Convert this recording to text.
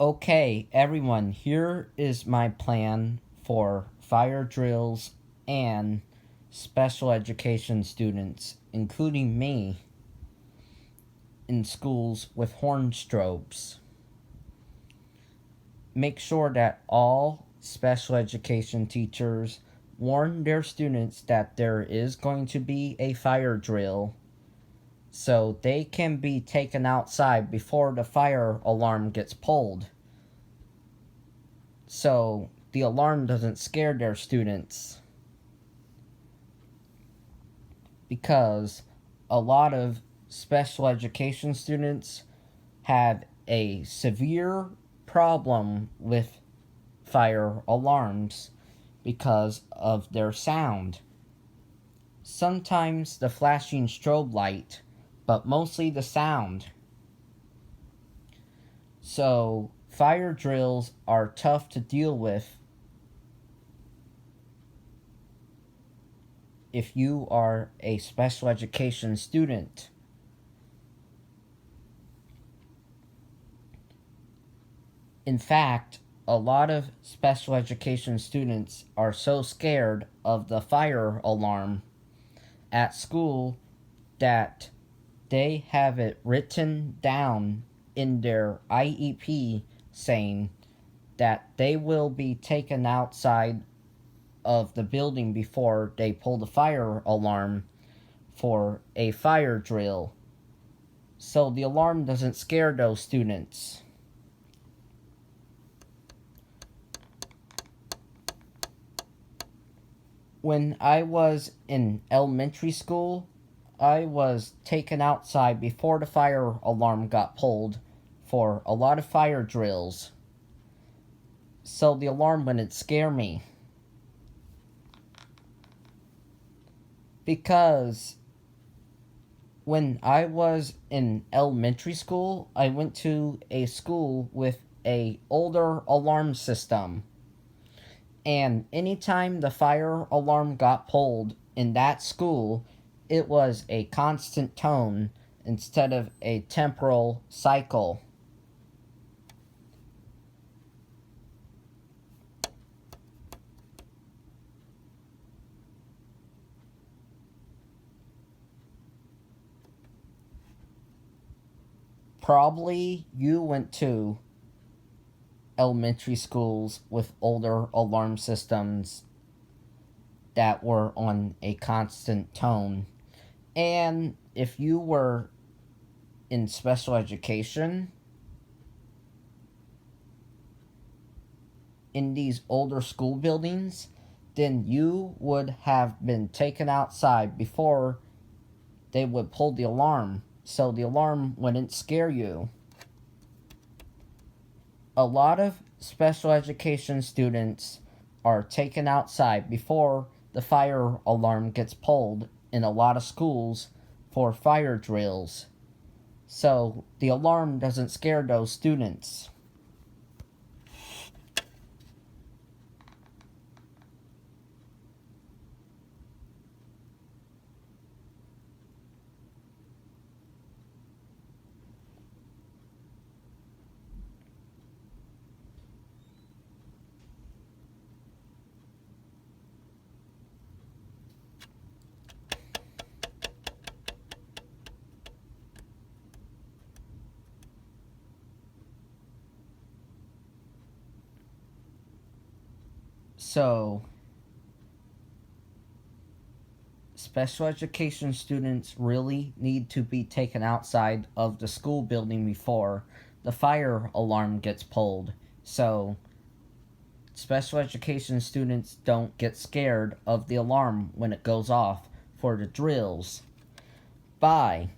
Okay, everyone, here is my plan for fire drills and special education students, including me, in schools with horn strobes. Make sure that all special education teachers warn their students that there is going to be a fire drill so they can be taken outside before the fire alarm gets pulled, so the alarm doesn't scare their students, because a lot of special education students have a severe problem with fire alarms because of their sound. Sometimes the flashing strobe light, but mostly the sound. So fire drills are tough to deal with if you are a special education student. In fact, a lot of special education students are so scared of the fire alarm at school that they have it written down in their IEP saying that they will be taken outside of the building before they pull the fire alarm for a fire drill, so the alarm doesn't scare those students. When I was in elementary school, I was taken outside before the fire alarm got pulled for a lot of fire drills, so the alarm wouldn't scare me. Because when I was in elementary school, I went to a school with a older alarm system. And anytime the fire alarm got pulled in that school, it was a constant tone instead of a temporal cycle. Probably you went to elementary schools with older alarm systems that were on a constant tone. And if you were in special education in these older school buildings, then you would have been taken outside before they would pull the alarm, so the alarm wouldn't scare you. A lot of special education students are taken outside before the fire alarm gets pulled in a lot of schools for fire drills, so the alarm doesn't scare those students. So, special education students really need to be taken outside of the school building before the fire alarm gets pulled, so special education students don't get scared of the alarm when it goes off for the drills. Bye.